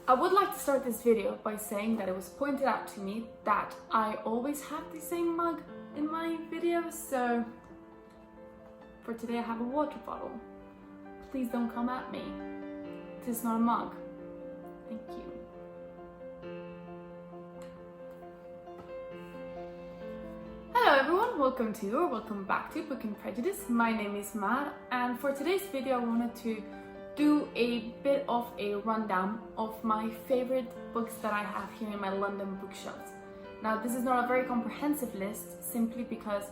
I would like to start this video by saying that it was pointed out to me that I always have the same mug in my videos, so for today I have a water bottle. Please don't come at me. This is not a mug. Thank you. Hello everyone, welcome back to Book and Prejudice. My name is Mar, and for today's video I wanted to do a bit of a rundown of my favorite books that I have here in my London bookshelves. Now, this is not a very comprehensive list, simply because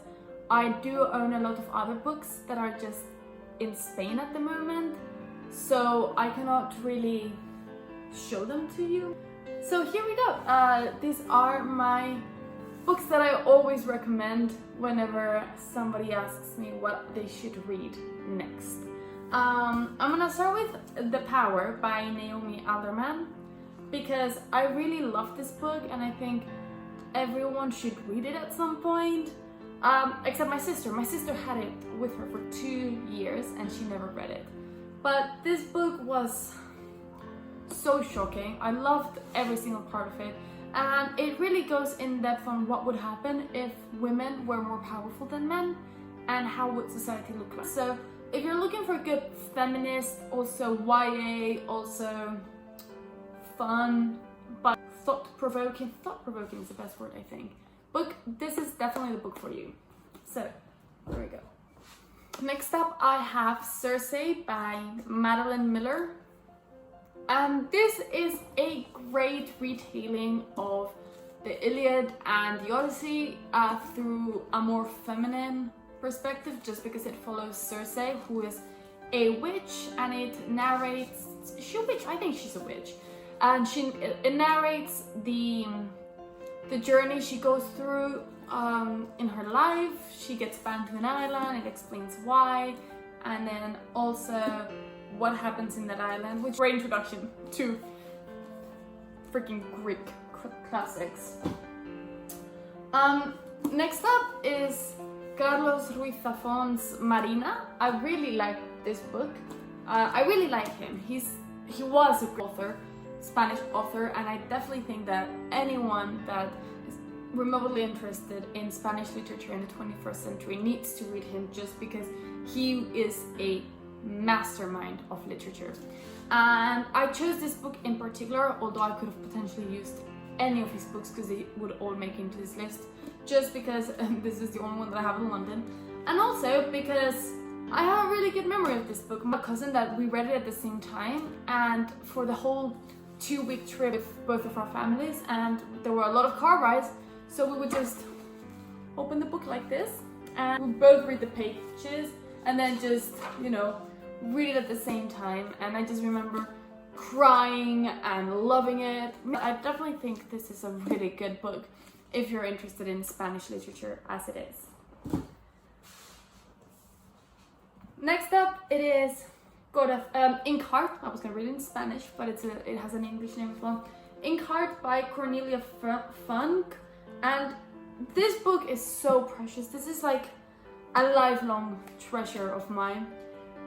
I do own a lot of other books that are just in Spain at the moment, so I cannot really show them to you. So here we go. These are my books that I always recommend whenever somebody asks me what they should read next. I'm gonna start with The Power by Naomi Alderman, because I really love this book and I think everyone should read it at some point, except my sister. My sister had it with her for 2 years and she never read it. But this book was so shocking. I loved every single part of it, and it really goes in depth on what would happen if women were more powerful than men and how would society look like. So if you're looking for a good feminist, also YA, also fun, but thought-provoking is the best word I think, book, this is definitely the book for you. So, there we go. Next up I have Cersei by Madeline Miller. And this is a great retelling of the Iliad and the Odyssey through a more feminine perspective, just because it follows Cersei, who is a witch, and it narrates, I think she's a witch, and it narrates the journey she goes through in her life. She gets banned to an island, it explains why, and then also what happens in that island, which is a great introduction to freaking Greek classics. Next up is Carlos Ruiz Zafón's Marina. I really like this book. I really like him. He was a great author, Spanish author, and I definitely think that anyone that is remotely interested in Spanish literature in the 21st century needs to read him, just because he is a mastermind of literature. And I chose this book in particular, although I could have potentially used any of his books because they would all make into this list, just because this is the only one that I have in London, and also because I have a really good memory of this book. My cousin, that we read it at the same time, and for the whole 2-week trip with both of our families, and there were a lot of car rides, so we would just open the book like this and we both read the pages and then just, you know, read it at the same time. And I just remember crying and loving it. I definitely think this is a really good book if you're interested in Spanish literature as it is. Next up, it is Inkheart. I was gonna read it in Spanish, but it has an English name as well. Inkheart by Cornelia Funk. And this book is so precious. This is like a lifelong treasure of mine,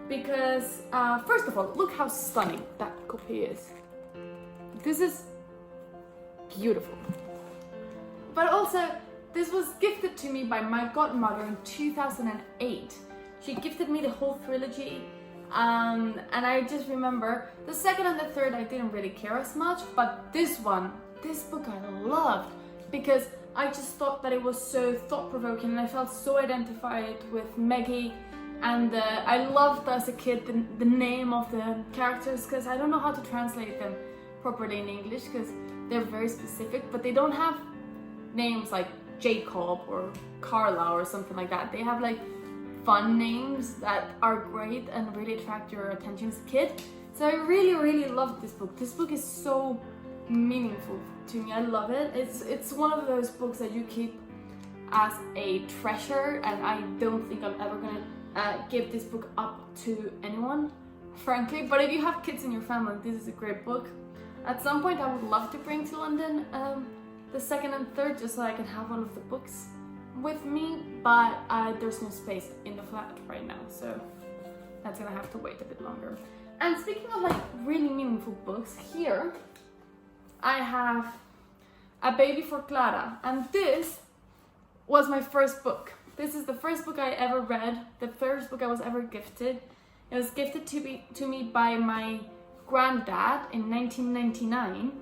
because first of all, look how stunning that copy is. This is beautiful. But also, this was gifted to me by my godmother in 2008. She gifted me the whole trilogy, and I just remember the second and the third I didn't really care as much, but this book I loved, because I just thought that it was so thought-provoking and I felt so identified with Maggie, and I loved as a kid the name of the characters, because I don't know how to translate them properly in English because they're very specific, but they don't have names like Jacob or Carla or something like that. They have like fun names that are great and really attract your attention as a kid. So I really loved this book. This book is so meaningful to me. I love it. It's one of those books that you keep as a treasure, and I don't think I'm ever gonna give this book up to anyone, frankly. But if you have kids in your family, this is a great book. At some point I would love to bring to London the second and third, just so I can have all of the books with me, but there's no space in the flat right now, so that's gonna have to wait a bit longer. And speaking of like really meaningful books, here I have A Baby for Clara, and this was my first book. This is the first book I ever read, the first book I was ever gifted. It was gifted to me by my granddad in 1999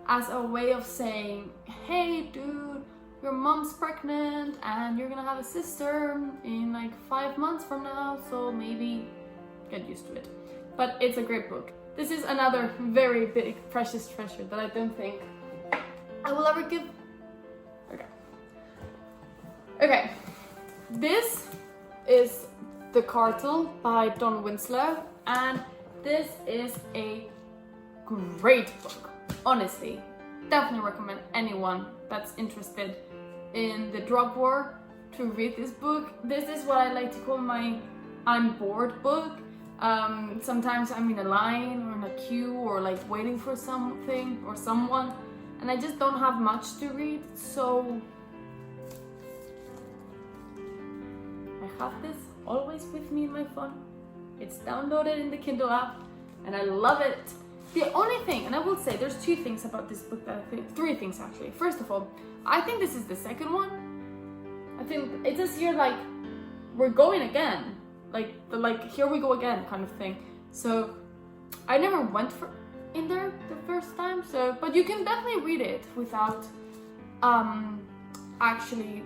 as a way of saying, hey dude, your mom's pregnant and you're gonna have a sister in like 5 months from now, so maybe get used to it. But it's a great book. This is another very big precious treasure that I don't think I will ever give. Okay, this is The Cartel by Don Winslow, and this is a great book. Honestly, definitely recommend anyone that's interested in the drug war to read this book. This is what I like to call my I'm bored book. Sometimes I'm in a line or in a queue or like waiting for something or someone, and I just don't have much to read, so I have this always with me in my phone. It's downloaded in the Kindle app and I love it. The only thing, and I will say there's 2 things about this book that I think, 3 things actually. First of all, I think this is the second one. I think it says here like, we're going again. Like here we go again kind of thing. So I never went in there the first time, so, but you can definitely read it without actually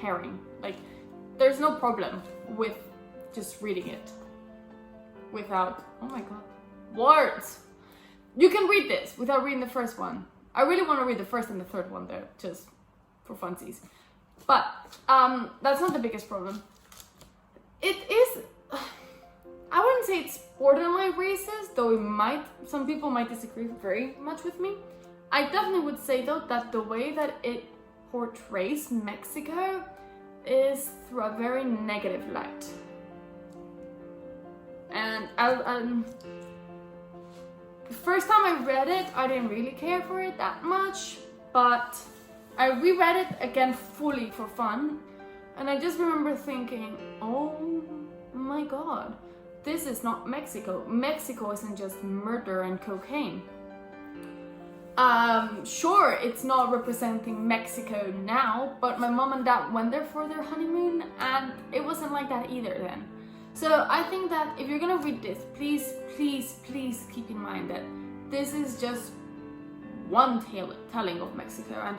caring. Like, there's no problem with just reading it without, oh my god, words. You can read this without reading the first one. I really want to read the first and the third one though, just for funsies. But that's not the biggest problem. It is, I wouldn't say it's borderline racist, though some people might disagree very much with me. I definitely would say though that the way that it portrays Mexico is through a very negative light. And the first time I read it, I didn't really care for it that much, but I reread it again fully for fun, and I just remember thinking, oh my god, this is not Mexico. Mexico isn't just murder and cocaine. Sure, it's not representing Mexico now, but my mom and dad went there for their honeymoon and it wasn't like that either then. So I think that if you're gonna read this, please, please, please keep in mind that this is just one telling of Mexico, and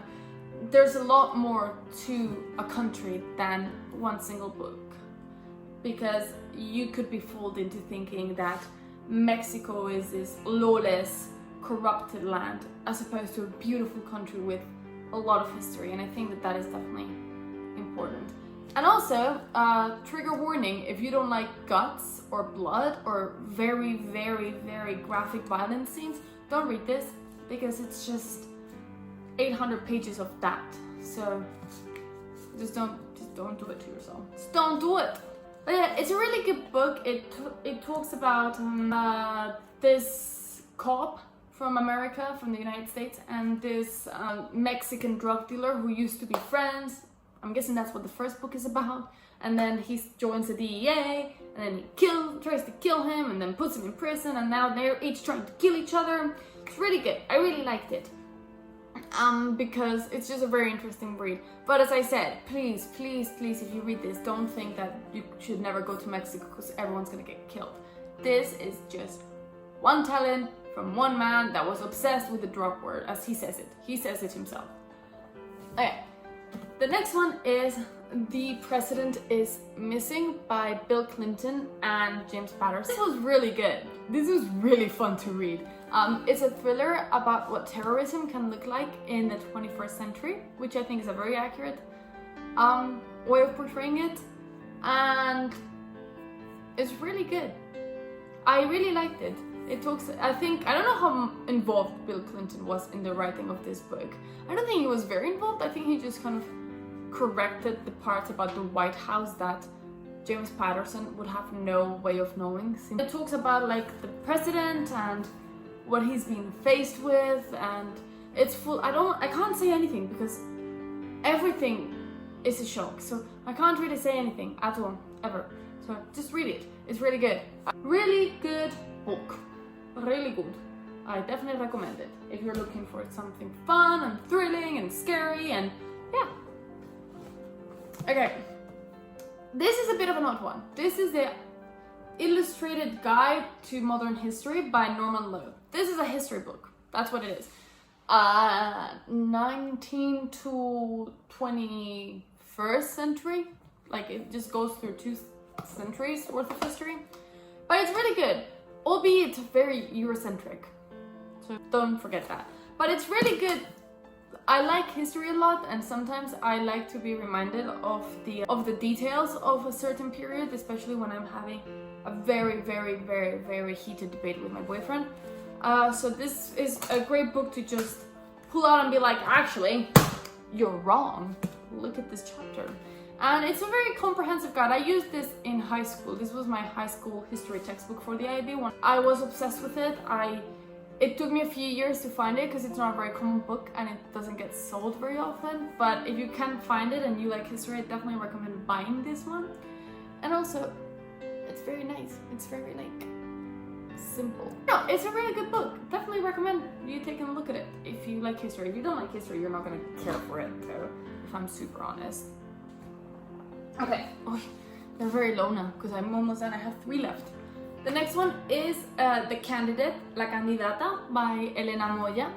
there's a lot more to a country than one single book. Because you could be fooled into thinking that Mexico is this lawless, corrupted land as opposed to a beautiful country with a lot of history, and I think that that is definitely important. And also, trigger warning, if you don't like guts or blood or very, very, very graphic violence scenes, don't read this, because it's just 800 pages of that. So just don't do it to yourself. Just don't do it. But yeah, it's a really good book. It talks about this cop from America, from the United States, and this Mexican drug dealer who used to be friends. I'm guessing that's what the first book is about. And then he joins the DEA, and then he tries to kill him, and then puts him in prison, and now they're each trying to kill each other. It's really good. I really liked it. Because it's just a very interesting read. But as I said, please, please, please, if you read this, don't think that you should never go to Mexico because everyone's gonna get killed. This is just one telling from one man that was obsessed with the drug war, as he says it. He says it himself. Okay, the next one is The Precedent is Missing by Bill Clinton and James Patterson. This was really good. This was really fun to read. It's a thriller about what terrorism can look like in the 21st century, which I think is a very accurate way of portraying it, and it's really good. I really liked it. It talks, I don't know how involved Bill Clinton was in the writing of this book. I don't think he was very involved. I think he just kind of corrected the parts about the White House that James Patterson would have no way of knowing. It talks about like the president and what he's been faced with, and it's full. I can't say anything because everything is a shock, so I can't really say anything at all, ever. So just read it. It's really good. Really good book. Really good. I definitely recommend it if you're looking for something fun and thrilling and scary and yeah. Okay, this is a bit of an odd one. This is the Illustrated Guide to Modern History by Norman Lowe. This is a history book. That's what it is. 19 to 21st century. Like it just goes through 2 centuries worth of history. But it's really good, albeit very Eurocentric. So don't forget that. But it's really good. I like history a lot, and sometimes I like to be reminded of the details of a certain period, especially when I'm having a very heated debate with my boyfriend. So this is a great book to just pull out and be like, actually, you're wrong. Look at this chapter. And it's a very comprehensive guide. I used this in high school. This was my high school history textbook for the IB one. I was obsessed with it. It took me a few years to find it because it's not a very common book and it doesn't get sold very often. But if you can find it and you like history, I definitely recommend buying this one. And also, it's very nice. It's very like simple. No, it's a really good book. Definitely recommend you taking a look at it if you like history. If you don't like history, you're not gonna care for it, so if I'm super honest. Okay, oh, they're very low now because I'm almost done. I have 3 left. The next one is The Candidate, La Candidata by Elena Moya.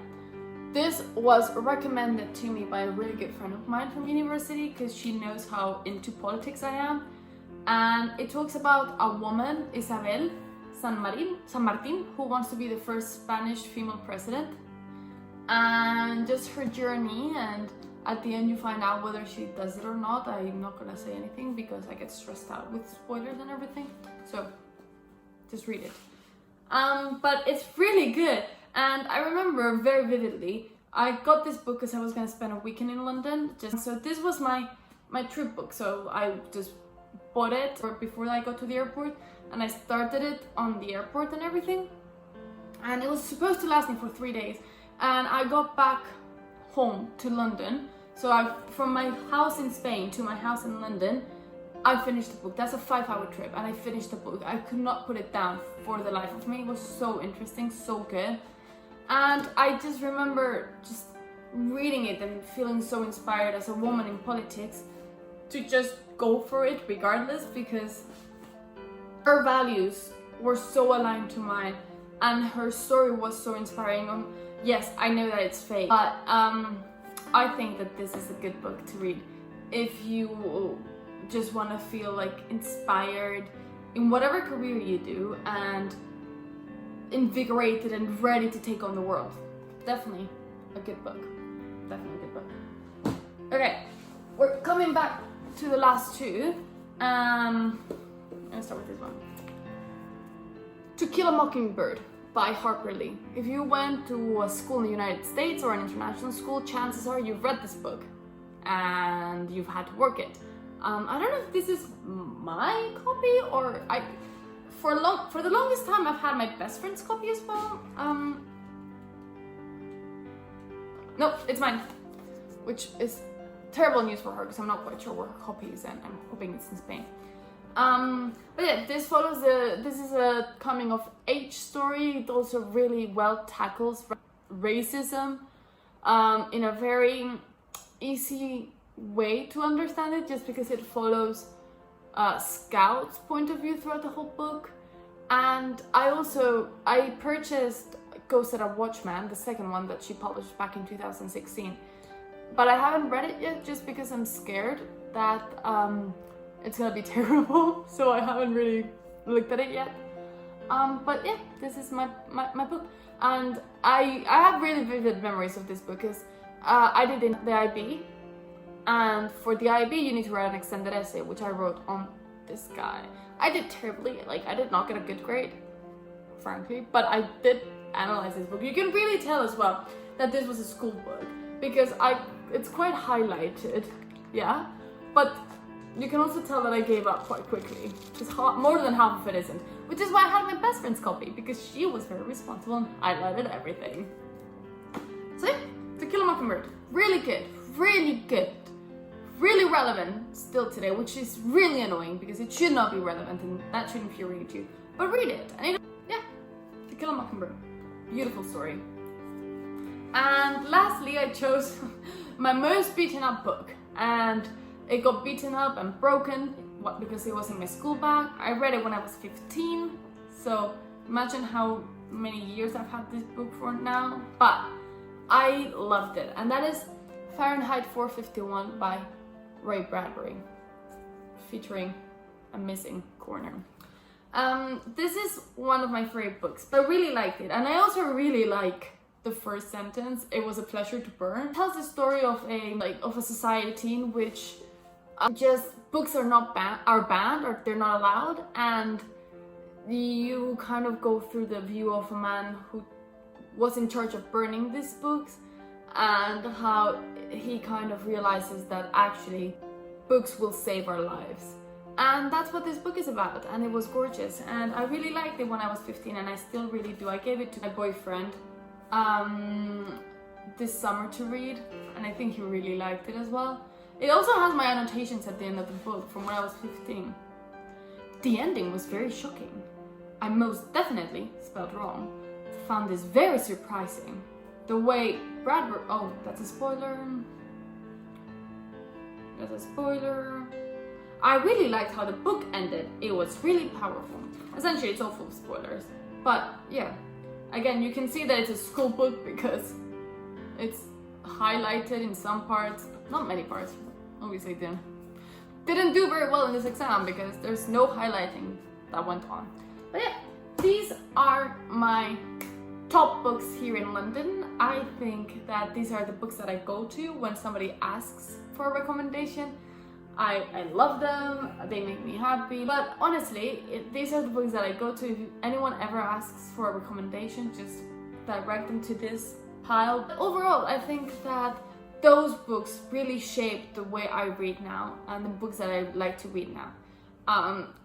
This was recommended to me by a really good friend of mine from university because she knows how into politics I am. And it talks about a woman, Isabel San Martin, who wants to be the first Spanish female president. And just her journey, and at the end you find out whether she does it or not. I'm not gonna say anything because I get stressed out with spoilers and everything. So just read it. But it's really good. And I remember very vividly, I got this book because I was gonna spend a weekend in London. So this was my trip book. So I just bought it before I got to the airport, and I started it on the airport and everything. And it was supposed to last me for 3 days. And I got back home to London. So from my house in Spain to my house in London, I finished the book. That's a 5-hour trip, and I finished the book. I could not put it down for the life of me. It was so interesting, so good. And I just remember just reading it and feeling so inspired as a woman in politics to just go for it regardless, because her values were so aligned to mine and her story was so inspiring. Yes, I know that it's fake, but I think that this is a good book to read if you just want to feel like inspired in whatever career you do and invigorated and ready to take on the world. Definitely a good book. Definitely a good book. Okay, we're coming back to the last 2. I'm gonna start with this one. To Kill a Mockingbird by Harper Lee. If you went to a school in the United States or an international school, chances are you've read this book and you've had to work it. I don't know if this is my copy or for the longest time I've had my best friend's copy as well. No, it's mine, which is terrible news for her because I'm not quite sure where her copy is and I'm hoping it's in Spain. But yeah, this is a coming of age story. It also really well tackles racism in a very easy way to understand it, just because it follows Scout's point of view throughout the whole book. And I purchased Ghost at a Watchman, the second one that she published back in 2016, but I haven't read it yet just because I'm scared that it's gonna be terrible, so I haven't really looked at it yet. But yeah, this is my book, and I have really vivid memories of this book because I did in the IB, and for the IB you need to write an extended essay, which I wrote on this guy. I did terribly, like I did not get a good grade, frankly, but I did analyze this book. You can really tell as well that this was a school book because it's quite highlighted, yeah, but you can also tell that I gave up quite quickly, because more than half of it isn't, which is why I had my best friend's copy, because she was very responsible and highlighted everything. So yeah, To Kill a Mockingbird, really good, really relevant still today, which is really annoying because it should not be relevant and that shouldn't infuriate you, but read it. And yeah, To Kill a Mockingbird, Beautiful story. And lastly, I chose my most beaten up book, and it got beaten up and broken because it was in my school bag. I read it when I was 15, so imagine how many years I've had this book for now, but I loved it, and that is Fahrenheit 451 by Ray Bradbury, featuring a missing corner. This is one of my favorite books, but I really liked it, and I also really like the first sentence. It was a pleasure to burn. It tells the story of a society in which just books are banned, or they're not allowed, and you kind of go through the view of a man who was in charge of burning these books, and how he kind of realizes that actually books will save our lives. And that's what this book is about, and it was gorgeous, and I really liked it when I was 15, and I still really do. I gave it to my boyfriend this summer to read, and I think he really liked it as well. It also has my annotations at the end of the book from when I was 15. The ending was very shocking. I most definitely spelled wrong. Found this very surprising. The way Bradbury... Oh, that's a spoiler. That's a spoiler. I really liked how the book ended. It was really powerful. Essentially, it's all full of spoilers. But yeah, again, you can see that it's a school book because it's highlighted in some parts. Not many parts, obviously didn't do very well in this exam because there's no highlighting that went on. But yeah, these are my top books here in London. I think that these are the books that I go to when somebody asks for a recommendation. I love them, they make me happy, but honestly, these are the books that I go to. If anyone ever asks for a recommendation, just direct them to this pile. But overall, I think that those books really shaped the way I read now, and the books that I like to read now.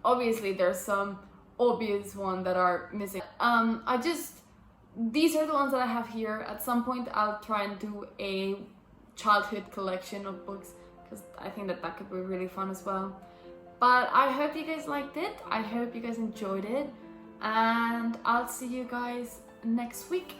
Obviously, there's some obvious ones that are missing. These are the ones that I have here. At some point, I'll try and do a childhood collection of books, because I think that could be really fun as well. But I hope you guys liked it. I hope you guys enjoyed it. And I'll see you guys next week.